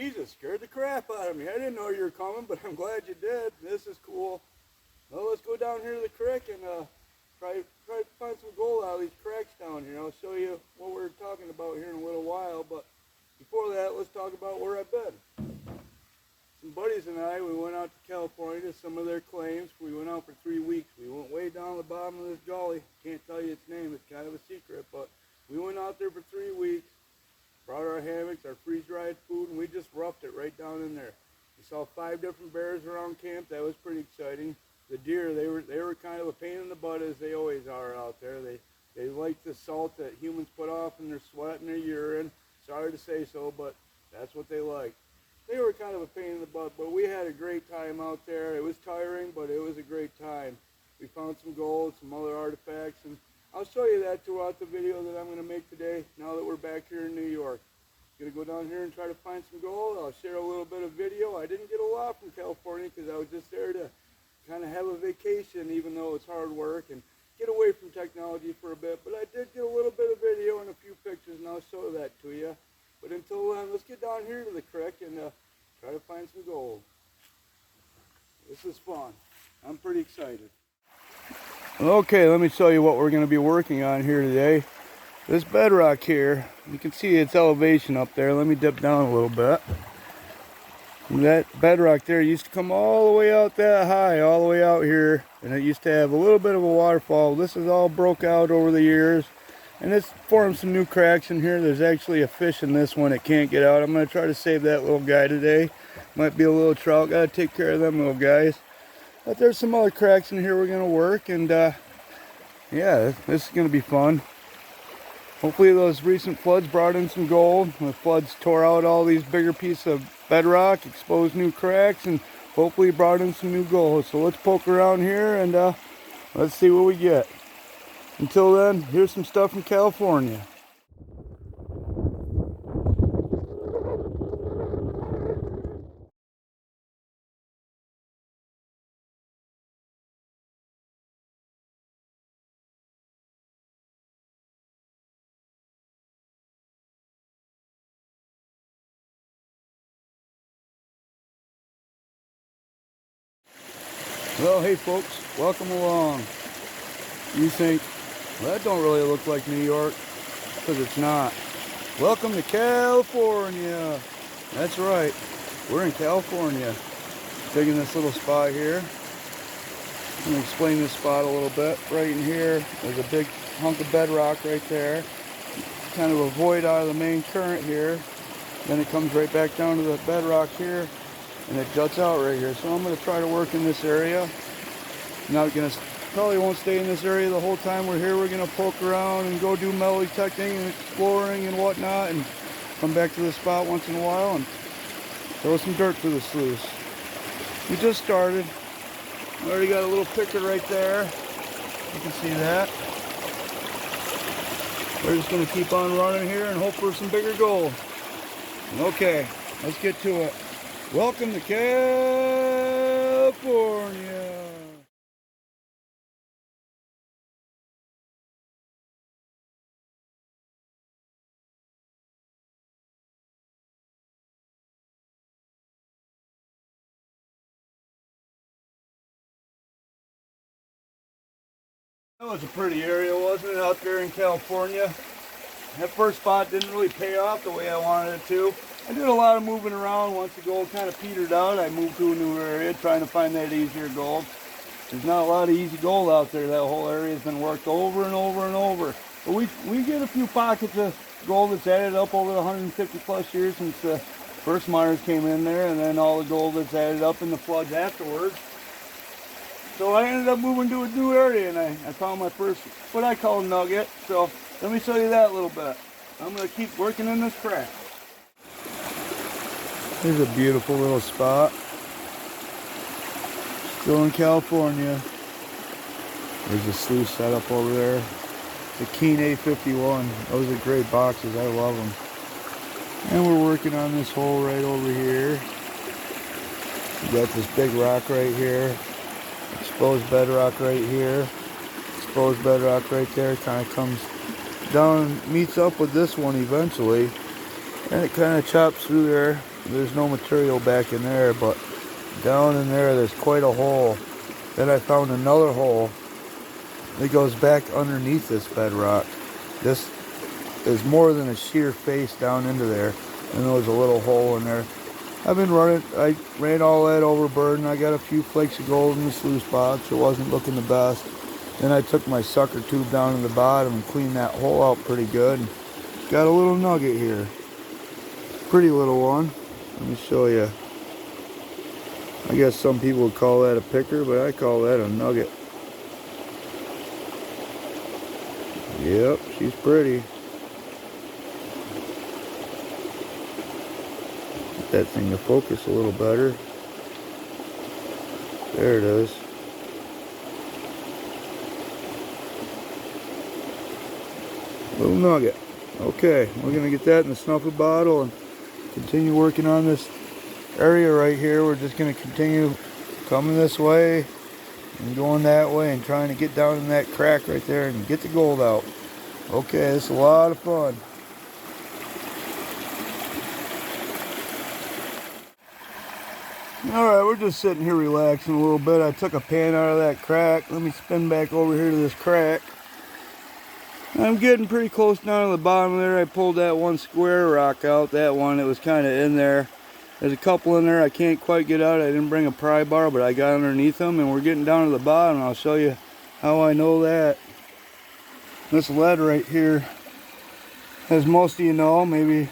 Jesus, scared the crap out of me. I didn't know you were coming, but I'm glad you did. This is cool. Well, let's go down here to the creek and try to find some gold out of these cracks down here. I'll show you what we're talking about here in a little while, but before that, let's talk about where I've been. Some buddies and I, we went out to California to some of their claims. We went out for 3 weeks. We went way down the bottom of this gully. Can't tell you its name, it's kind of a secret, but we went out there for 3 weeks, brought our hammocks, our freeze-dried food, and we just roughed it right down in there. We saw 5 different bears around camp. That was pretty exciting. The deer, they were kind of a pain in the butt, as they always are out there. They like the salt that humans put off in their sweat and their urine. Sorry to say so, but that's what they like. They were kind of a pain in the butt, but we had a great time out there. It was tiring, but it was a great time. We found some gold, some other artifacts, and I'll show you that throughout the video that I'm going to make today, now that we're back here in New York. Going to go down here and try to find some gold. I'll share a little bit of video. I didn't get a lot from California because I was just there to kind of have a vacation, even though it's hard work, and get away from technology for a bit. But I did get a little bit of video and a few pictures, and I'll show that to you. But until then, let's get down here to the creek and try to find some gold. This is fun. I'm pretty excited. Okay, let me show you what we're going to be working on here today. This bedrock here, you can see its elevation up there. Let me dip down a little bit. And that bedrock there used to come all the way out that high, all the way out here, and it used to have a little bit of a waterfall. This is all broke out over the years, and it's formed some new cracks in here. There's actually a fish in this one that can't get out. I'm going to try to save that little guy today. Might be a little trout. Got to take care of them little guys. But there's some other cracks in here we're going to work, and yeah, this is going to be fun. Hopefully those recent floods brought in some gold. The floods tore out all these bigger pieces of bedrock, exposed new cracks, and hopefully brought in some new gold. So let's poke around here and let's see what we get. Until then, here's some stuff from California. Well, hey folks, welcome along. You think, well, that don't really look like New York, because it's not. Welcome to California. That's right, we're in California. Digging this little spot here. I'm going to explain this spot a little bit. Right in here, there's a big hunk of bedrock right there. Kind of a void out of the main current here. Then it comes right back down to the bedrock here. And it juts out right here. So I'm going to try to work in this area. Not going to, probably won't stay in this area the whole time we're here. We're going to poke around and go do metal detecting and exploring and whatnot, and come back to this spot once in a while and throw some dirt through the sluice. We just started. We already got a little picker right there. You can see that. We're just going to keep on running here and hope for some bigger gold. Okay, let's get to it. Welcome to California. That was a pretty area, wasn't it, out there in California? That first spot didn't really pay off the way I wanted it to. I did a lot of moving around. Once the gold kind of petered out, I moved to a new area trying to find that easier gold. There's not a lot of easy gold out there. That whole area has been worked over and over and over. But we get a few pockets of gold that's added up over the 150 plus years since the first miners came in there, and then all the gold that's added up in the floods afterwards. So I ended up moving to a new area, and I found my first, what I call nugget. So let me show you that a little bit. I'm going to keep working in this crack. Here's a beautiful little spot. Still in California. There's a sluice set up over there. The Keen A51. Those are great boxes. I love them. And we're working on this hole right over here. We got this big rock right here. Exposed bedrock right here. Exposed bedrock right there. Kind of comes down, meets up with this one eventually. And it kind of chops through there. there's no material back in there, but down in there there's quite a hole. Then I found another hole that goes back underneath this bedrock. This is more than a sheer face down into there, and there was a little hole in there. I've been running, I ran all that overburden. I got a few flakes of gold in the sluice box. It wasn't looking the best. Then I took my sucker tube down to the bottom and cleaned that hole out pretty good. Got a little nugget here. Pretty little one. Let me show you. I guess some people would call that a picker, but I call that a nugget. Yep, she's pretty. Get that thing to focus a little better. There it is. Little nugget. Okay, we're gonna get that in the snuffer bottle and continue working on this area right here. We're just gonna continue coming this way and going that way and trying to get down in that crack right there and get the gold out. Okay, this is a lot of fun. Alright, we're just sitting here relaxing a little bit. I took a pan out of that crack. Let me spin back over here to this crack. I'm getting pretty close down to the bottom there. I pulled that one square rock out. That one, it was kind of in there. There's a couple in there I can't quite get out. I didn't bring a pry bar, but I got underneath them, and we're getting down to the bottom. I'll show you how I know that. This lead right here, as most of you know, maybe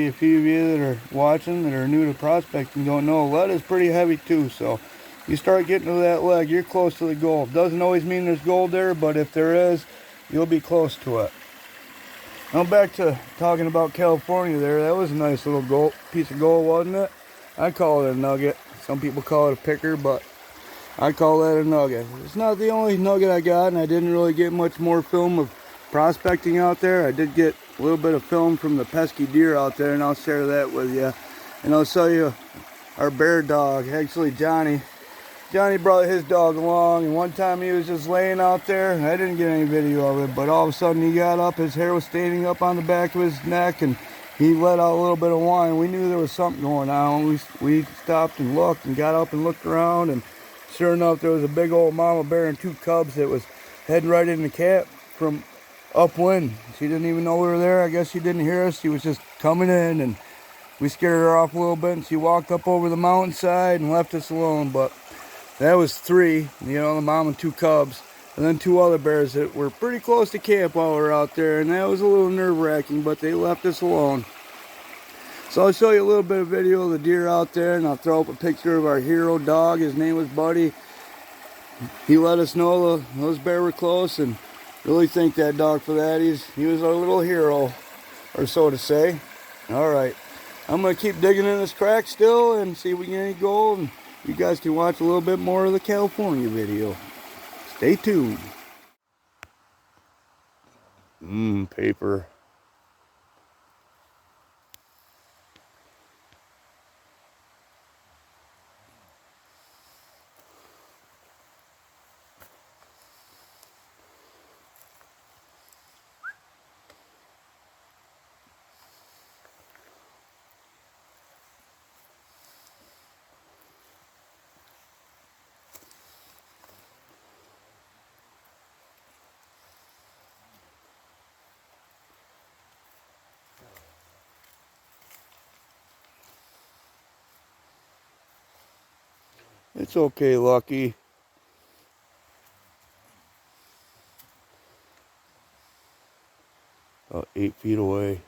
a few of you that are watching that are new to prospecting don't know, lead is pretty heavy too. So you start getting to that leg, you're close to the gold. Doesn't always mean there's gold there, but if there is, you'll be close to it. Now back to talking about California there. That was a nice little piece of gold, wasn't it? I call it a nugget. Some people call it a picker, but I call that a nugget. It's not the only nugget I got, and I didn't really get much more film of prospecting out there. I did get a little bit of film from the pesky deer out there, and I'll share that with you. And I'll show you our bear dog. Actually, Johnny brought his dog along, and one time he was just laying out there, and I didn't get any video of it, but all of a sudden he got up, his hair was standing up on the back of his neck, and he let out a little bit of whine. We knew there was something going on. We stopped and looked and got up and looked around, and sure enough, there was a big old mama bear and two cubs that was heading right in the cat from upwind. She didn't even know we were there. I guess she didn't hear us. She was just coming in, and we scared her off a little bit, and she walked up over the mountainside and left us alone. But that was three, you know, the mom and two cubs, and then two other bears that were pretty close to camp while we were out there, and that was a little nerve-wracking, but they left us alone. So I'll show you a little bit of video of the deer out there, and I'll throw up a picture of our hero dog. His name was Buddy. He let us know those bears were close, and really thank that dog for that. He was our little hero, or so to say. All right, I'm going to keep digging in this crack still and see if we get any gold, and you guys can watch a little bit more of the California video. Stay tuned. Paper. It's okay, Lucky. About 8 feet away.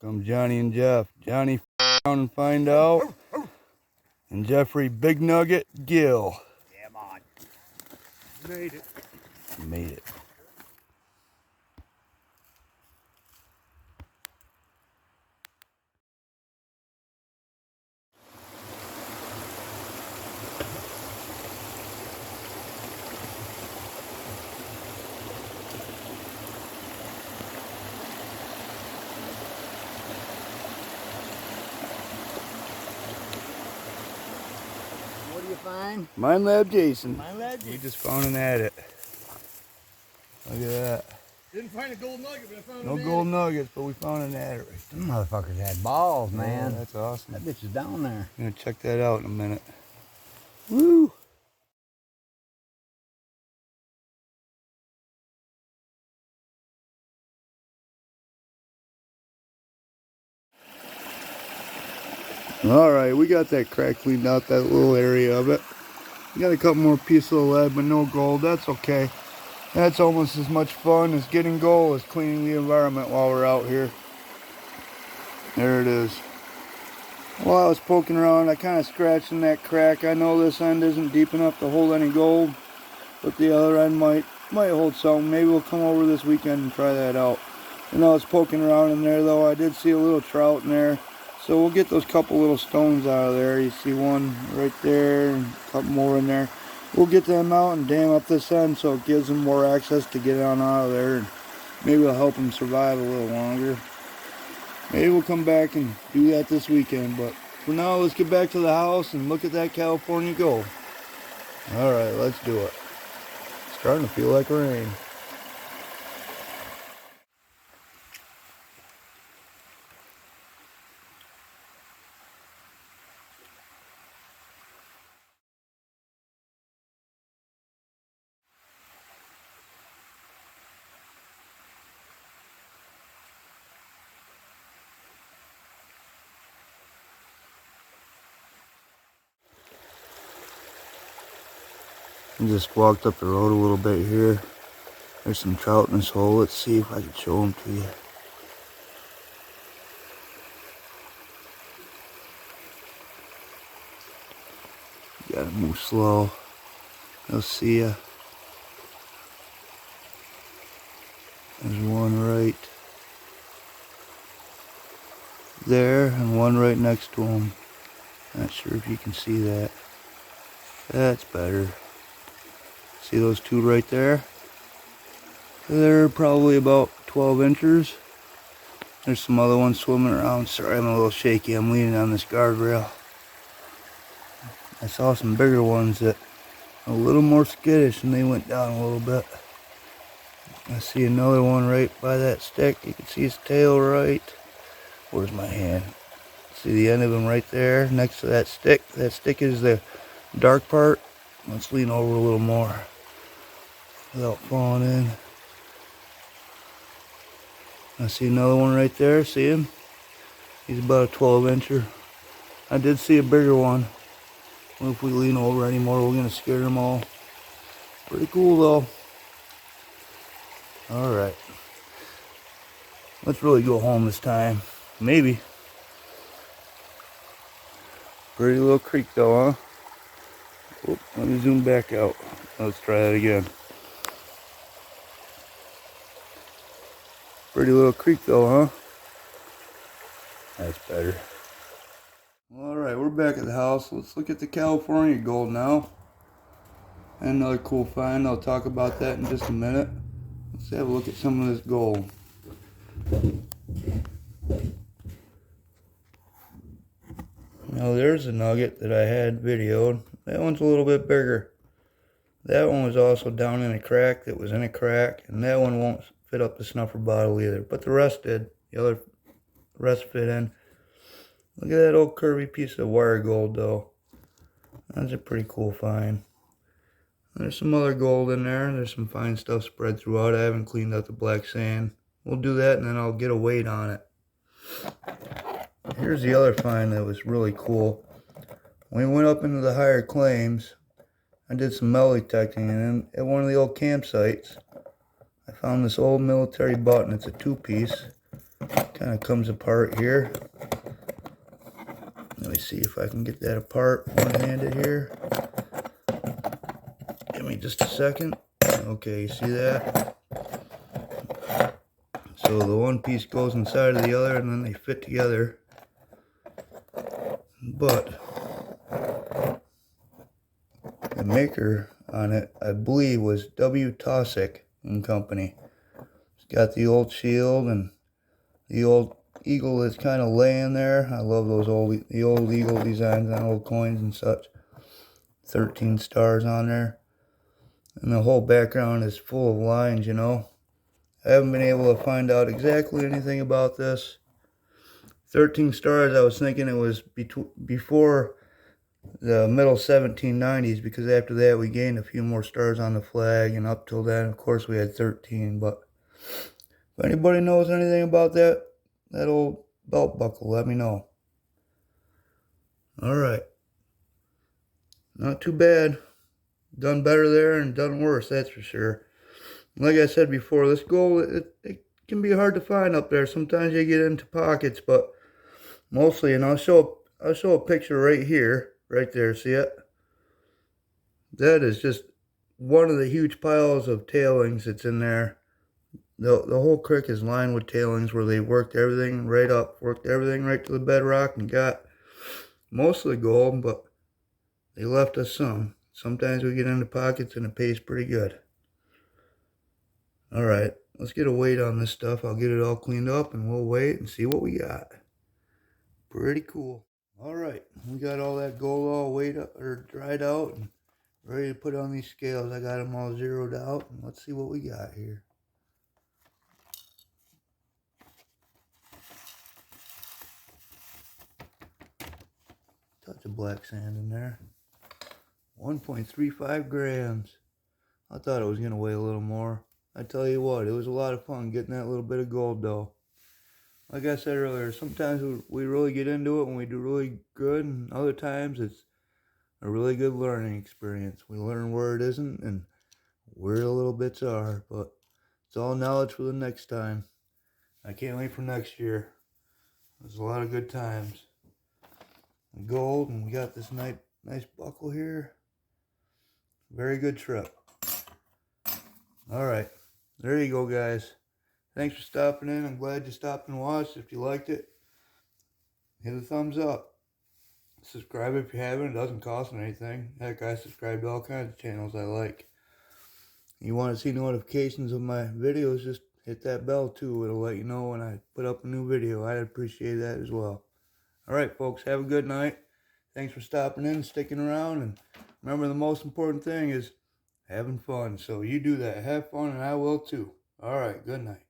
Come Johnny and Jeff. Johnny down and find out. And Jeffrey Big Nugget Gill. Yeah, man. Made it. Made it. mine? Mine Lab Jason. Mine Lab Jason. We just found an adit. Look at that. Didn't find a gold nugget, but I found No gold nuggets, but we found an adit right Them motherfuckers had balls, there. man. Yeah, that's awesome. That bitch is down there. I'm gonna check that out in a minute. Woo! All right, we got that crack cleaned out, that little area of it. We got a couple more pieces of lead, but no gold. That's okay. That's almost as much fun as getting gold as cleaning the environment while we're out here. There it is. While I was poking around, I kind of scratched in that crack. I know this end isn't deep enough to hold any gold, but the other end might hold something. Maybe we'll come over this weekend and try that out. And I was poking around in there, though. I did see a little trout in there. So we'll get those couple little stones out of there. You see one right there and a couple more in there. We'll get them out and dam up this end so it gives them more access to get on out of there. And maybe it'll help them survive a little longer. Maybe we'll come back and do that this weekend. But for now, let's get back to the house and look at that California gold. Alright, let's do it. It's starting to feel like rain. I just walked up the road a little bit here. There's some trout in this hole. Let's see if I can show them to you. You gotta move slow. They'll see ya. There's one right there and one right next to him. Not sure if you can see that. That's better. See those two right there? They're probably about 12 inches. There's some other ones swimming around. Sorry, I'm a little shaky. I'm leaning on this guardrail. I saw some bigger ones that are a little more skittish and they went down a little bit. I see another one right by that stick. You can see his tail right. Where's my hand? See the end of him right there next to that stick. That stick is the dark part. Let's lean over a little more without falling in. I see another one right there. See him? He's about a 12 incher. I did see a bigger one. Well, if we lean over anymore, we're going to scare them all. Pretty cool though. Alright. Let's really go home this time. Maybe. Pretty little creek though, huh? Oop, let me zoom back out. Let's try that again. Pretty little creek though, huh? That's better. Alright, we're back at the house. Let's look at the California gold now. And another cool find. I'll talk about that in just a minute. Let's have a look at some of this gold. Now there's a nugget that I had videoed. That one's a little bit bigger. That one was also down in a crack that was in a crack. And that one won't fit up the snuffer bottle either. But the rest did. The rest fit in. Look at that old curvy piece of wire gold though. That's a pretty cool find. There's some other gold in there. There's some fine stuff spread throughout. I haven't cleaned out the black sand. We'll do that and then I'll get a weight on it. Here's the other find that was really cool. When we went up into the higher claims, I did some metal detecting, and at one of the old campsites, I found this old military button. It's a two-piece. Kind of comes apart here. Let me see if I can get that apart one-handed here. Give me just a second. Okay, you see that? So the one piece goes inside of the other, and then they fit together. But the maker on it, I believe, was W. Tosick and Company. It's got the old shield and the old eagle that's kind of laying there. I love those the old eagle designs on old coins and such. 13 stars on there. And the whole background is full of lines, you know. I haven't been able to find out exactly anything about this. 13 stars, I was thinking it was before the middle 1790s, because after that we gained a few more stars on the flag, and up till then, of course, we had 13. But if anybody knows anything about that old belt buckle, let me know. Alright. Not too bad. Done better there and done worse, that's for sure. Like I said before, this gold, it can be hard to find up there. Sometimes you get into pockets, but mostly, and I'll show a picture right here, right there, see it? That is just one of the huge piles of tailings that's in there. The whole creek is lined with tailings where they worked everything right up, worked everything right to the bedrock and got most of the gold, but they left us some. Sometimes we get into pockets and it pays pretty good. Alright, let's get a weight on this stuff. I'll get it all cleaned up and we'll wait and see what we got. Pretty cool. Alright, we got all that gold all weighed up, or dried out, and ready to put on these scales. I got them all zeroed out, and let's see what we got here. Touch of black sand in there. 1.35 grams. I thought it was going to weigh a little more. I tell you what, it was a lot of fun getting that little bit of gold though. Like I said earlier, sometimes we really get into it when we do really good, and other times it's a really good learning experience. We learn where it isn't and where the little bits are, but it's all knowledge for the next time. I can't wait for next year. There's a lot of good times. Gold, and we got this nice buckle here. Very good trip. Alright, there you go, guys. Thanks for stopping in. I'm glad you stopped and watched. If you liked it, hit a thumbs up. Subscribe if you haven't. It doesn't cost anything. Heck, I subscribe to all kinds of channels I like. You want to see notifications of my videos, just hit that bell too. It'll let you know when I put up a new video. I'd appreciate that as well. Alright, folks, have a good night. Thanks for stopping in, sticking around, and remember, the most important thing is having fun. So you do that. Have fun, and I will too. Alright, good night.